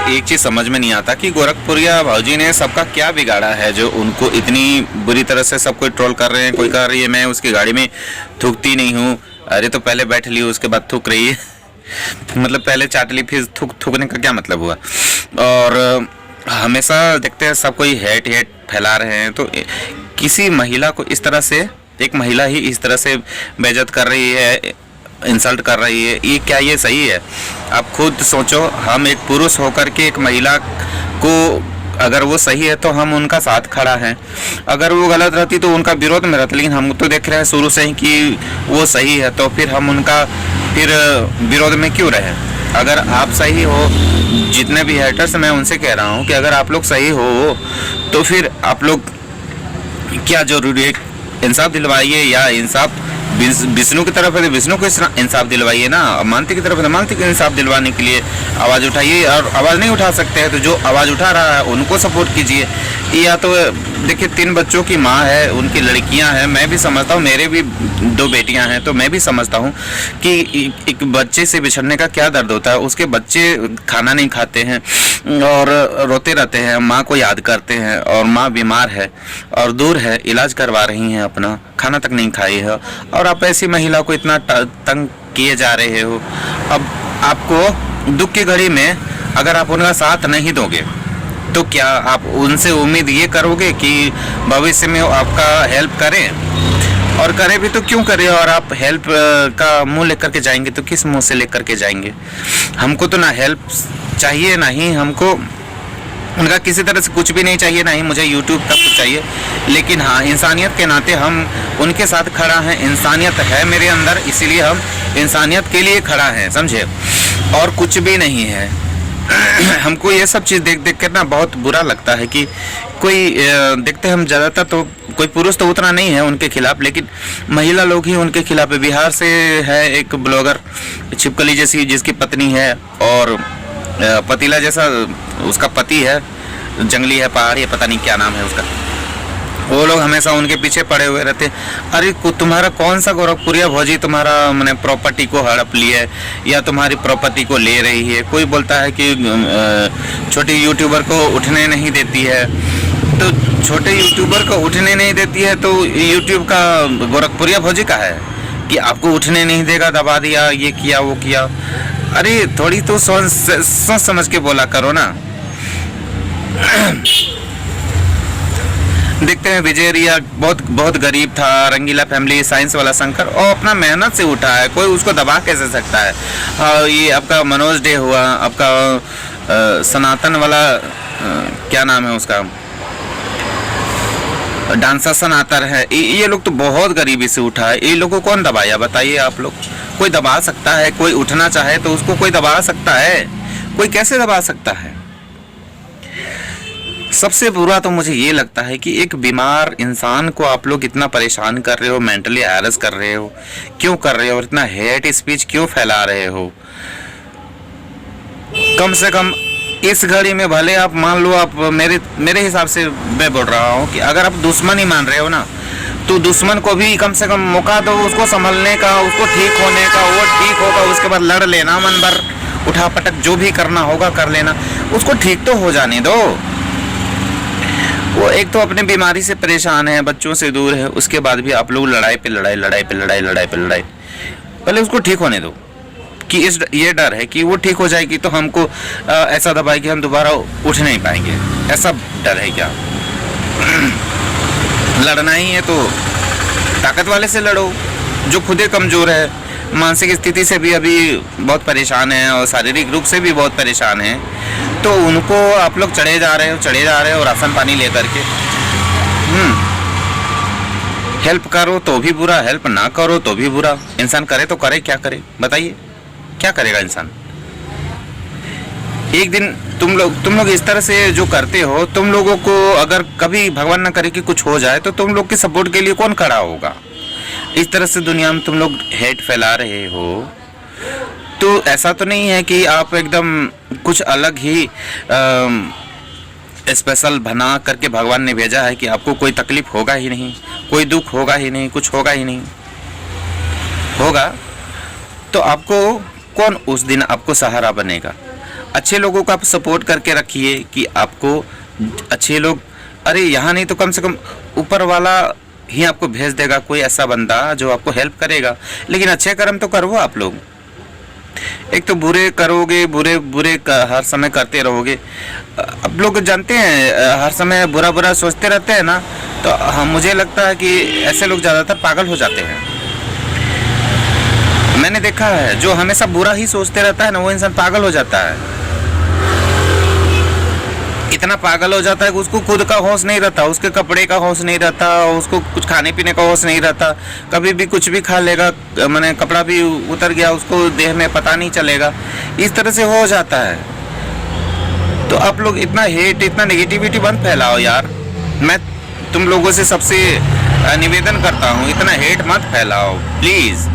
एक चीज़ समझ में नहीं आता कि गोरखपुरिया भाजी ने सबका क्या बिगाड़ा है जो उनको इतनी बुरी तरह से सब कोई ट्रोल कर रहे हैं। कोई कह रही है मैं उसकी गाड़ी में थूकती नहीं हूँ। अरे तो पहले बैठ ली उसके बाद थूक रही है मतलब पहले चाट ली फिर थूकने का क्या मतलब हुआ। और हमेशा देखते हैं सब कोई हेट फैला रहे हैं। तो किसी महिला को इस तरह से, एक महिला ही इस तरह से बेइज्जत कर रही है, इंसल्ट कर रही है, ये क्या ये सही है? आप खुद सोचो। हम एक पुरुष होकर के एक महिला को, अगर वो सही है तो हम उनका साथ खड़ा है, अगर वो गलत रहती तो उनका विरोध में रहता। लेकिन हम तो देख रहे हैं शुरू से ही कि वो सही है, तो फिर हम उनका फिर विरोध में क्यों रहे? अगर आप सही हो, जितने भी हेटर्स मैं उनसे कह रहा हूँ कि अगर आप लोग सही हो तो फिर आप लोग क्या जरूरी है, इंसाफ दिलवाइए। या इंसाफ विष्णु की तरफ है तो विष्णु को इंसाफ दिलवाइए ना, मानती की तरफ है तो मानती को इंसाफ दिलवाने के लिए आवाज़ उठाइए। और आवाज़ नहीं उठा सकते हैं तो जो आवाज़ उठा रहा है उनको सपोर्ट कीजिए। या तो देखिए 3 बच्चों की माँ है, उनकी लड़कियां हैं, मैं भी समझता हूँ, मेरे भी 2 बेटियां हैं, तो मैं भी समझता हूँ कि एक बच्चे से बिछड़ने का क्या दर्द होता है। उसके बच्चे खाना नहीं खाते हैं और रोते रहते हैं, माँ को याद करते हैं, और माँ बीमार है और दूर है, इलाज करवा रही हैं अपना, खाना तक नहीं खाई है, और आप ऐसी महिला को इतना तंग किए जा रहे हो। अब आपको दुख की घड़ी में अगर आप उनका साथ नहीं दोगे तो क्या आप उनसे उम्मीद ये करोगे कि भविष्य में आपका हेल्प करें? और करें भी तो क्यों करें? और आप हेल्प का मुंह लेकर के जाएंगे तो किस मुंह से लेकर के जाएंगे? हमको तो ना हेल्प चाहिए, ना ही हमको उनका किसी तरह से कुछ भी नहीं चाहिए, ना ही मुझे यूट्यूब का कुछ चाहिए। लेकिन हाँ, इंसानियत के नाते हम उनके साथ खड़ा हैं। इंसानियत है मेरे अंदर, इसीलिए हम इंसानियत के लिए खड़ा हैं, समझे? और कुछ भी नहीं है। हमको ये सब चीज़ देख कर ना बहुत बुरा लगता है कि कोई देखते हैं हम ज़्यादातर तो कोई पुरुष तो उतना नहीं है उनके खिलाफ, लेकिन महिला लोग ही उनके खिलाफ है। बिहार से है एक ब्लॉगर छिपकली जैसी, जिसकी पत्नी है और पतीला जैसा उसका पति है, जंगली है, पहाड़ी है, पता नहीं क्या नाम है उसका। वो लोग हमेशा उनके पीछे पड़े हुए रहते। अरे तुम्हारा कौन सा गोरखपुरिया भौजी तुम्हारा मैंने प्रॉपर्टी को हड़प लिया है या तुम्हारी प्रॉपर्टी को ले रही है? कोई बोलता है कि छोटे यूट्यूबर को उठने नहीं देती है, तो छोटे यूट्यूबर को उठने नहीं देती है तो यूट्यूब का गोरखपुरिया भौजी का है कि आपको उठने नहीं देगा, दबा दिया, ये किया वो किया। अरे थोड़ी तो सोच समझ के बोला करो ना। देखते हैं विजयरिया बहुत गरीब था, रंगीला फैमिली, साइंस वाला शंकर, और अपना मेहनत से उठा है, कोई उसको दबा कैसे सकता है? ये आपका मनोज डे हुआ, आपका सनातन वाला क्या नाम है उसका, डांसर सनातन है, ये लोग तो बहुत गरीबी से उठा है। ये लोगों को कौन दबाया बताइए आप लोग? कोई दबा सकता है? कोई उठना चाहे तो उसको कोई दबा सकता है? कोई कैसे दबा सकता है? सबसे बुरा तो मुझे ये लगता है कि एक बीमार इंसान को आप लोग इतना परेशान कर रहे हो, मेंटली हैरेस कर रहे हो, क्यों कर रहे हो? इतना हेट स्पीच क्यों फैला रहे हो? कम से कम इस घड़ी में भले आप मान लो, आप मेरे हिसाब से मैं बोल रहा हूँ कि अगर आप दुश्मन ही मान रहे हो ना, तो दुश्मन को भी कम से कम मौका दो उसको संभलने का, उसको ठीक होने का। वो ठीक होगा उसके बाद लड़ लेना, मन भर उठा पटक जो भी करना होगा कर लेना, उसको ठीक तो हो जाने दो। वो एक तो अपने बीमारी से परेशान है, बच्चों से दूर है, उसके बाद भी आप लोग लड़ाई पे लड़ाई। पहले उसको ठीक होने दो कि ये डर है कि वो ठीक हो जाएगी तो हमको ऐसा दबाए कि हम दोबारा उठ नहीं पाएंगे। ऐसा डर है क्या? लड़ना ही है तो ताकत वाले से लड़ो जो खुद ही कमज़ोर है, मानसिक स्थिति से भी अभी बहुत परेशान है और शारीरिक रूप से भी बहुत परेशान है। तो उनको आप लोग चढ़े जा रहे हो राशन पानी लेकर के। हेल्प करो तो भी बुरा, हेल्प ना करो तो भी बुरा। इंसान करे तो करे, क्या करे बताइए? क्या करेगा इंसान? एक दिन तुम लोग इस तरह से जो करते हो, तुम लोगों को अगर कभी भगवान ना करे कि कुछ हो जाए तो तुम लोग के सपोर्ट के लिए कौन खड़ा होगा? इस तरह से दुनिया में तुम लोग हेट फैला रहे हो, तो ऐसा तो नहीं है कि आप एकदम कुछ अलग ही स्पेशल बना करके भगवान ने भेजा है कि आपको कोई तकलीफ होगा ही नहीं, कोई दुख होगा ही नहीं, कुछ होगा ही नहीं। होगा तो आपको कौन उस दिन आपको सहारा बनेगा? अच्छे लोगों को आप सपोर्ट करके रखिए कि आपको अच्छे लोग, अरे यहाँ नहीं तो कम से कम ऊपर वाला ही आपको भेज देगा कोई ऐसा बंदा जो आपको हेल्प करेगा। लेकिन अच्छे कर्म तो करो आप लोग। एक तो बुरे करोगे, बुरे बुरे हर समय करते रहोगे। आप लोग जानते हैं हर समय बुरा बुरा सोचते रहते हैं ना, तो हम मुझे लगता है कि ऐसे लोग ज़्यादातर पागल हो जाते हैं। मैंने देखा है जो हमेशा बुरा ही सोचते रहता है ना, वो इंसान पागल हो जाता है। इतना पागल हो जाता है कि उसको खुद का होश नहीं रहता, उसके कपड़े का होश नहीं रहता, उसको कुछ खाने पीने का होश नहीं रहता। कभी भी कुछ भी खा लेगा, मैंने कपड़ा भी उतर गया उसको देह में पता नहीं चलेगा। इस तरह से हो जाता है। तो आप लोग इतना हेट, इतना नेगेटिविटी मत फैलाओ यार। मैं तुम लोगों से सबसे निवेदन करता हूँ, इतना हेट मत फैलाओ प्लीज।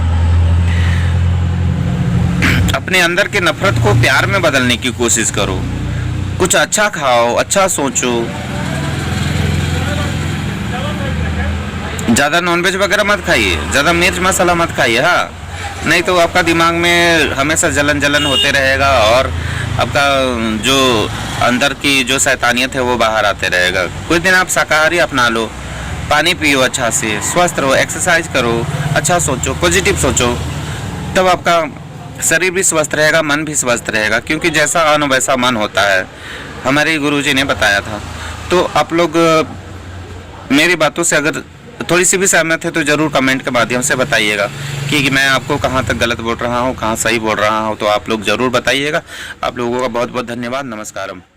अपने अंदर के नफरत को प्यार में बदलने की कोशिश करो। कुछ अच्छा खाओ, अच्छा सोचो। ज़्यादा नॉनवेज वगैरह मत खाइए, ज़्यादा मिर्च मसाला मत खाइए, हाँ। नहीं तो आपका दिमाग में हमेशा जलन जलन होते रहेगा और आपका जो अंदर की जो शैतानियत है वो बाहर आते रहेगा। कुछ दिन आप शाकाहारी अपना लो, पानी पियो अच्छा से, स्वस्थ रहो, एक्सरसाइज करो, अच्छा सोचो, पॉजिटिव सोचो, तब आपका शरीर भी स्वस्थ रहेगा, मन भी स्वस्थ रहेगा। क्योंकि जैसा अन्न वैसा मन होता है, हमारे गुरुजी ने बताया था। तो आप लोग मेरी बातों से अगर थोड़ी सी भी सहमत है तो ज़रूर कमेंट के माध्यम से बताइएगा कि मैं आपको कहाँ तक गलत बोल रहा हूँ, कहाँ सही बोल रहा हूँ। तो आप लोग ज़रूर बताइएगा। आप लोगों का बहुत बहुत धन्यवाद। नमस्कारम।